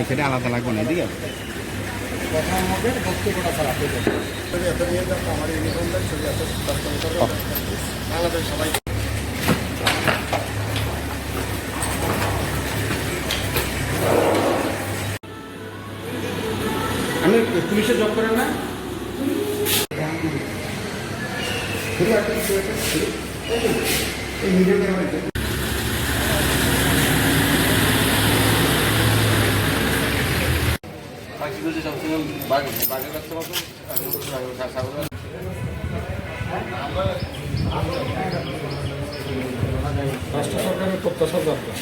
সেটা আলাদা লাগবে না এদিকে সবাই আমি পুলিশে জব করেন না রাষ্ট্র সরকারের প্রত্যাশা দরকার।